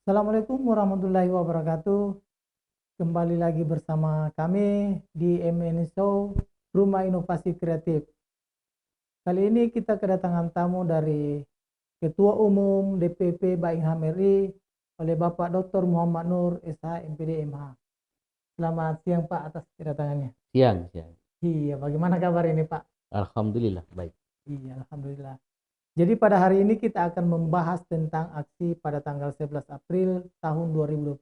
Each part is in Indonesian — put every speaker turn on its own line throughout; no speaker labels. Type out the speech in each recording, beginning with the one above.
Assalamualaikum warahmatullahi wabarakatuh. Kembali lagi bersama kami di MN Show Rumah Inovasi Kreatif. Kali ini kita kedatangan tamu dari Ketua Umum DPP Baingham RI oleh Bapak Dr. Muhammad Nur SH MPD MH. Selamat siang Pak atas kedatangannya.
Siang, siang.
Iya, bagaimana kabar ini Pak?
Alhamdulillah baik.
Iya, alhamdulillah. Jadi pada hari ini kita akan membahas tentang aksi pada tanggal 11 April tahun 2022.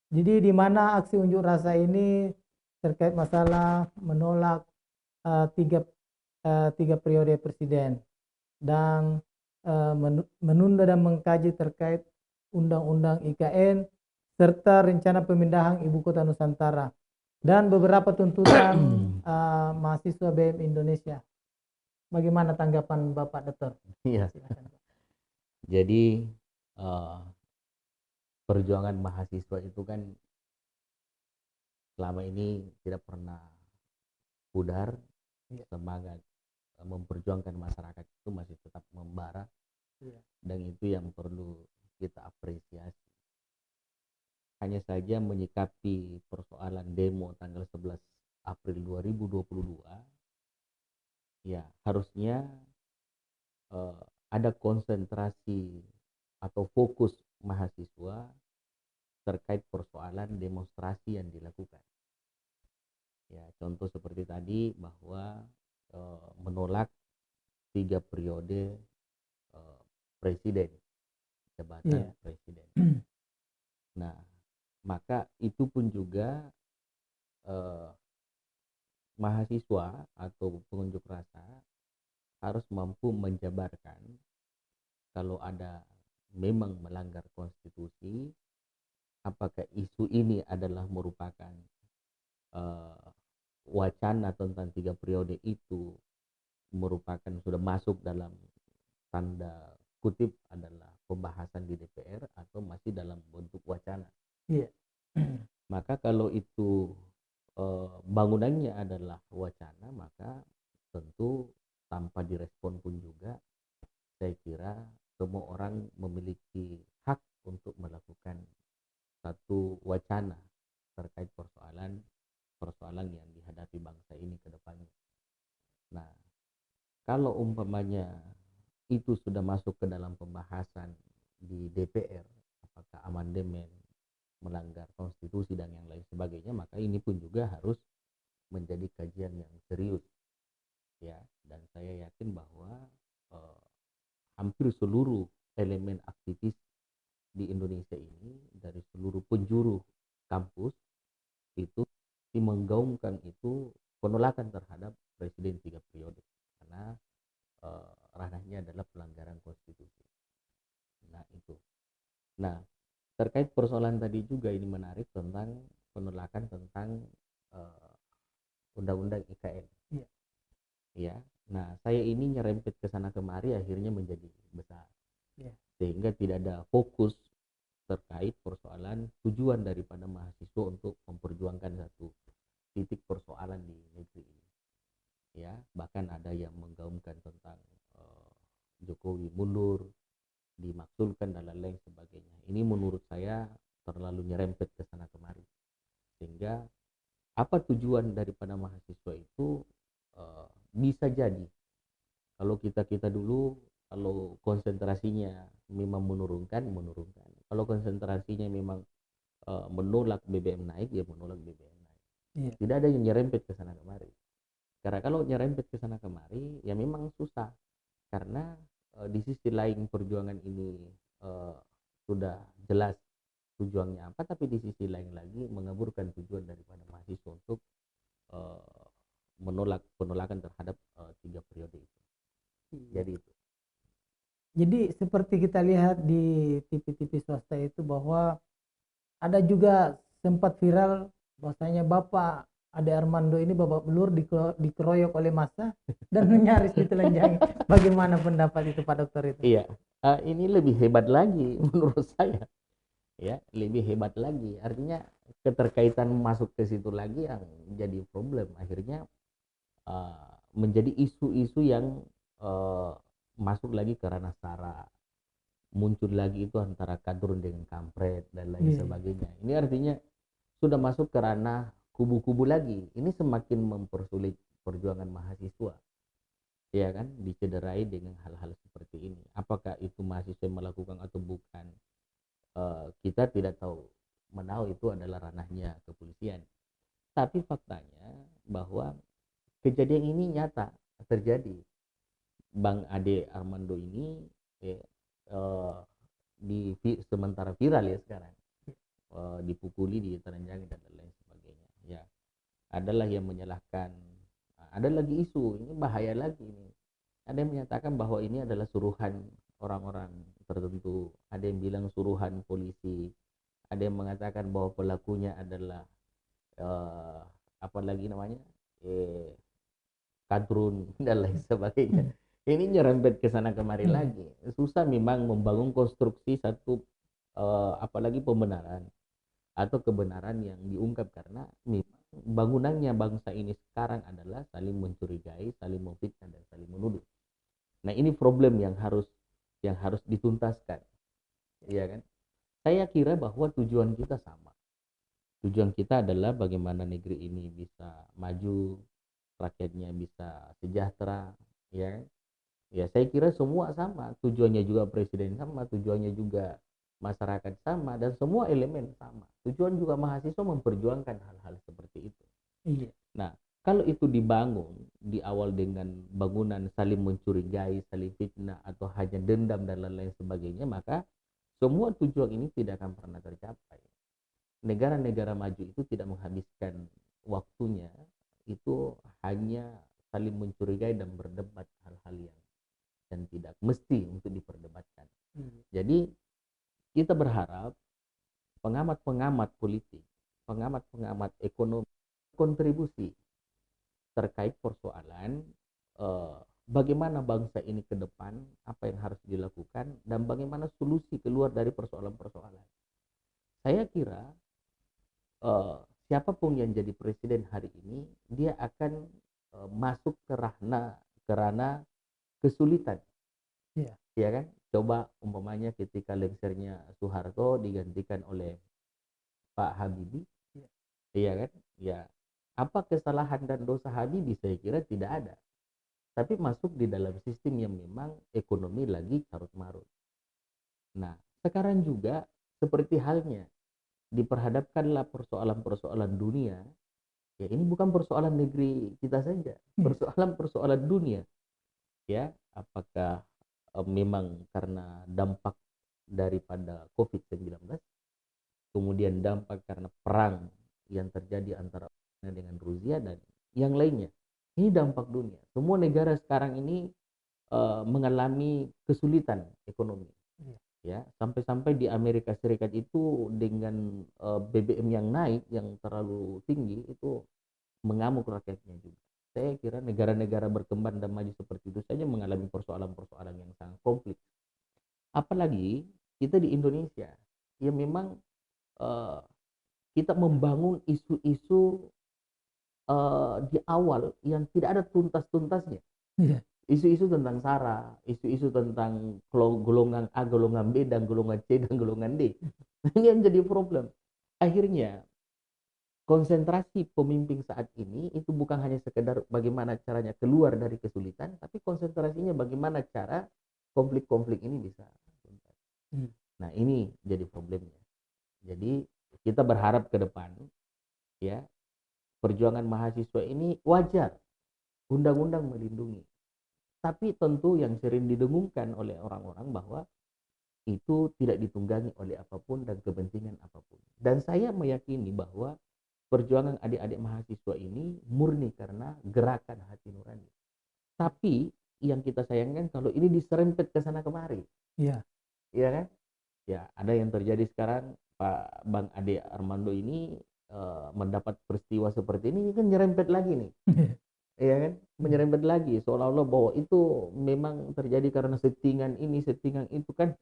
Jadi di mana aksi unjuk rasa ini terkait masalah menolak tiga tiga periode presiden dan menunda dan mengkaji terkait undang-undang IKN serta rencana pemindahan ibu kota Nusantara dan beberapa tuntutan mahasiswa BM Indonesia. Bagaimana tanggapan Bapak Dokter?
Iya.
Silakan.
Jadi eh, perjuangan mahasiswa itu kan selama ini tidak pernah pudar.
Iya,
Semangat memperjuangkan masyarakat itu masih tetap membara,
iya,
dan itu yang perlu kita apresiasi. Hanya saja menyikapi persoalan demo tanggal 11 April 2022, ya harusnya eh, ada konsentrasi atau fokus mahasiswa terkait persoalan demonstrasi yang dilakukan. Ya, contoh seperti tadi bahwa menolak 3 periode presiden,
iya,
jabatan presiden. Nah, maka itu pun juga eh, mahasiswa atau pengunjuk rasa harus mampu menjabarkan kalau ada memang melanggar konstitusi, apakah isu ini adalah merupakan eh, wacana tentang 3 periode itu merupakan sudah masuk dalam tanda kutip adalah pembahasan di DPR atau masih dalam bentuk wacana.
iya,
Maka kalau itu bangunannya adalah wacana, maka tentu tanpa direspon pun juga saya kira semua orang memiliki hak untuk melakukan satu wacana terkait persoalan persoalan yang dihadapi bangsa ini ke depannya. Nah, kalau umpamanya itu sudah masuk ke dalam pembahasan di DPR, apakah amandemen melanggar konstitusi dan yang lain sebagainya, maka ini pun juga harus menjadi kajian yang serius, ya. Dan saya yakin bahwa eh, hampir seluruh elemen aktivis di Indonesia ini dari seluruh penjuru kampus itu menggaungkan itu penolakan terhadap presiden 3 periode, karena ranahnya adalah pelanggaran konstitusi. Nah itu. Nah, terkait persoalan tadi juga ini menarik tentang penolakan tentang eh, undang-undang IKN.
iya,
Ya. Nah, saya ini nyerempet ke sana kemari akhirnya menjadi besar.
iya,
Sehingga tidak ada fokus terkait persoalan tujuan daripada mahasiswa untuk memperjuangkan satu titik persoalan di negeri ini. Ya, bahkan ada yang menggaungkan tentang Jokowi mundur, dimaksudkan dan lain-lain sebagainya. Ini menurut saya terlalu nyerempet ke sana kemari. Sehingga apa tujuan daripada mahasiswa itu bisa jadi kalau kita dulu, kalau konsentrasinya memang menurunkan. Kalau konsentrasinya memang menolak BBM naik, ya menolak BBM naik.
iya,
Tidak ada yang nyerempet ke sana kemari. Karena kalau nyerempet ke sana kemari, ya memang susah. Karena di sisi lain perjuangan ini eh, sudah jelas tujuannya apa, tapi di sisi lain lagi mengaburkan tujuan daripada mahasiswa untuk eh, menolak penolakan terhadap 3 periode itu.
iya.
Jadi itu.
Jadi seperti kita lihat di TV-TV swasta itu bahwa ada juga sempat viral bahwasanya Bapak Ade Armando ini babak belur dikeroyok oleh massa dan nyaris ditelanjangi. Bagaimana pendapat itu Pak Dokter itu?
Iya, ini lebih hebat lagi menurut saya, ya, lebih hebat lagi. Artinya keterkaitan masuk ke situ lagi yang jadi problem. Akhirnya menjadi isu-isu yang masuk lagi ke ranah sara, muncul lagi itu antara kadrun dengan kampret dan lain
Iya.
sebagainya. Ini artinya sudah masuk ke ranah kubu-kubu lagi. Ini semakin mempersulit perjuangan mahasiswa, ya kan, dicederai dengan hal-hal seperti ini. Apakah itu mahasiswa yang melakukan atau bukan? Kita tidak tahu. Menahu itu adalah ranahnya kepolisian. Tapi faktanya bahwa kejadian ini nyata terjadi. Bang Ade Armando ini ya, sementara viral ya sekarang, dipukuli di Taranjang dan lain sebagainya. Ya, adalah yang menyalahkan. Ada lagi isu, ini bahaya lagi ini. Ada yang menyatakan bahwa ini adalah suruhan orang-orang tertentu. Ada yang bilang suruhan polisi. Ada yang mengatakan bahwa pelakunya adalah apa lagi namanya, kadrun dan lain sebagainya. Ini nyerempet ke sana kemari lagi. Susah memang membangun konstruksi satu apalagi pembenaran atau kebenaran yang diungkap, karena bangunannya bangsa ini sekarang adalah saling mencurigai, saling memfitnah dan saling menuduh. Nah, ini problem yang harus dituntaskan. Iya kan? Saya kira bahwa tujuan kita sama. Tujuan kita adalah bagaimana negeri ini bisa maju, rakyatnya bisa sejahtera, ya kan? Ya, saya kira semua sama, tujuannya juga presiden sama, tujuannya juga masyarakat sama, dan semua elemen sama. Tujuan juga mahasiswa memperjuangkan hal-hal seperti itu.
Iya.
Nah, kalau itu dibangun di awal dengan bangunan saling mencurigai, saling fitnah, atau hanya dendam dan lain-lain sebagainya, maka semua tujuan ini tidak akan pernah tercapai. Negara-negara maju itu tidak menghabiskan waktunya itu hanya saling mencurigai dan berdebat hal-hal yang tidak mesti untuk diperdebatkan. Jadi kita berharap pengamat-pengamat politik, pengamat-pengamat ekonomi kontribusi terkait persoalan bagaimana bangsa ini ke depan, apa yang harus dilakukan, dan bagaimana solusi keluar dari persoalan-persoalan. Saya kira siapapun yang jadi presiden hari ini, dia akan masuk ke ranah kesulitan.
Iya.
Ya kan? Coba umpamanya ketika lengsernya Soeharto digantikan oleh Pak Habibie, iya kan? Ya, apa kesalahan dan dosa Habibie? Saya kira tidak ada. Tapi masuk di dalam sistem yang memang ekonomi lagi carut marut. Nah, sekarang juga seperti halnya diperhadapkanlah persoalan-persoalan dunia. Ya, ini bukan persoalan negeri kita saja, persoalan-persoalan dunia. Ya, apakah memang karena dampak daripada COVID-19, kemudian dampak karena perang yang terjadi antara Ukraina dengan Rusia dan yang lainnya. Ini dampak dunia. Semua negara sekarang ini mengalami kesulitan ekonomi. Ya, sampai-sampai di Amerika Serikat itu dengan BBM yang naik yang terlalu tinggi itu mengamuk rakyatnya juga. Saya kira negara-negara berkembang dan maju seperti itu saja mengalami persoalan-persoalan yang sangat kompleks. Apalagi kita di Indonesia, ya memang kita membangun isu-isu di awal yang tidak ada tuntas-tuntasnya. Isu-isu tentang SARA, isu-isu tentang golongan A, golongan B, dan golongan C, dan golongan D. Ini yang jadi problem. Akhirnya konsentrasi pemimpin saat ini itu bukan hanya sekedar bagaimana caranya keluar dari kesulitan, tapi konsentrasinya bagaimana cara konflik-konflik ini bisa tuntas. Nah, ini jadi problemnya. Jadi kita berharap ke depan, ya, perjuangan mahasiswa ini wajar, undang-undang melindungi. Tapi tentu yang sering didengungkan oleh orang-orang bahwa itu tidak ditunggangi oleh apapun dan kepentingan apapun. Dan saya meyakini bahwa perjuangan adik-adik mahasiswa ini murni karena gerakan hati nurani. Tapi yang kita sayangkan kalau ini diserempet ke sana kemari.
Iya.
Iya kan? Ya, ada yang terjadi sekarang, Pak Bang Ade Armando ini mendapat peristiwa seperti ini kan nyerempet lagi nih. Iya kan? Menyerempet lagi seolah-olah bahwa itu memang terjadi karena settingan ini, settingan itu, kan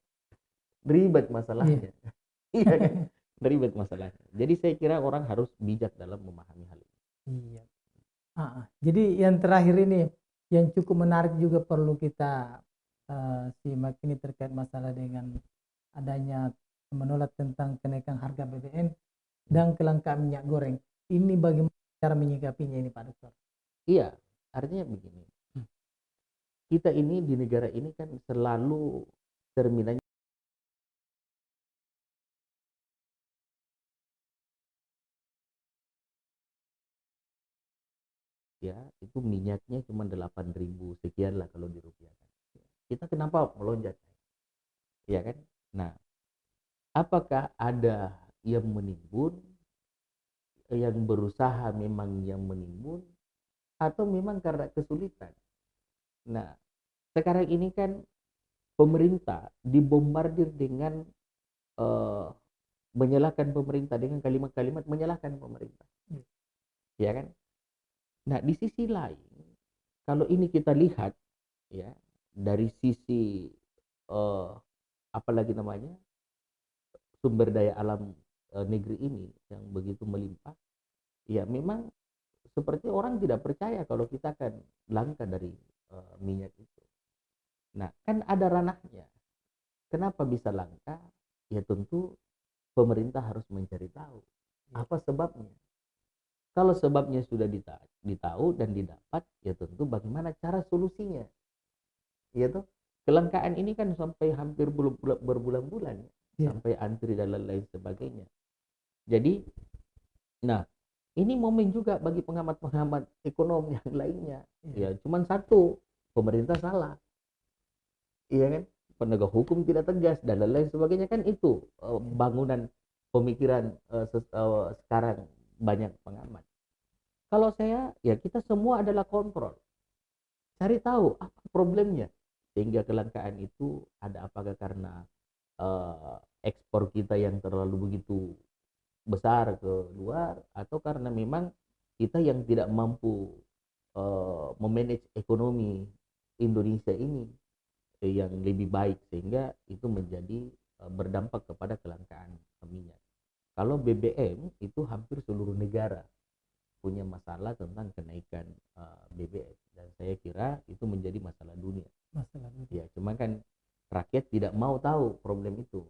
ribet masalahnya. Iya kan? Ribet masalahnya. Jadi saya kira orang harus bijak dalam memahami hal ini.
Iya. Jadi yang terakhir ini yang cukup menarik juga perlu kita simak ini terkait masalah dengan adanya menolak tentang kenaikan harga BBM dan kelangkaan minyak goreng. Ini bagaimana cara menyikapinya ini Pak Dokter?
Iya, artinya begini. Kita ini di negara ini kan selalu cerminannya ya itu minyaknya cuma 8.000 sekian lah kalau dirupiahkan. Kita kenapa melonjak? Ya kan? Nah, apakah ada yang menimbun, yang berusaha memang yang menimbun, atau memang karena kesulitan? Nah, sekarang ini kan pemerintah dibombardir dengan eh, menyalahkan pemerintah dengan kalimat-kalimat menyalahkan pemerintah, ya kan? Nah, di sisi lain, kalau ini kita lihat ya dari sisi eh, apalagi namanya sumber daya alam negeri ini yang begitu melimpah, ya memang seperti orang tidak percaya kalau kita akan langka dari minyak itu. Nah, kan ada ranahnya. Kenapa bisa langka? Ya tentu pemerintah harus mencari tahu apa sebabnya. Kalau sebabnya sudah ditahu dan didapat, ya tentu bagaimana cara solusinya. Ya tuh, kelangkaan ini kan sampai hampir berbulan-bulan, sampai antri dan lain-lain sebagainya. Jadi, nah ini momen juga bagi pengamat-pengamat ekonomi yang lainnya. Ya, cuman satu, pemerintah salah, iya kan? Penegak hukum tidak tegas dan lain-lain sebagainya kan itu bangunan pemikiran sekarang banyak pengamat. Kalau saya, ya kita semua adalah kontrol. Cari tahu apa problemnya. Sehingga kelangkaan itu ada apakah karena ekspor kita yang terlalu begitu besar ke luar, atau karena memang kita yang tidak mampu memanage ekonomi Indonesia ini yang lebih baik, sehingga itu menjadi berdampak kepada kelangkaan minyak. Kalau BBM itu hampir seluruh negara punya masalah tentang kenaikan BBM, dan saya kira itu menjadi masalah dunia. Ya, cuma kan rakyat tidak mau tahu problem itu.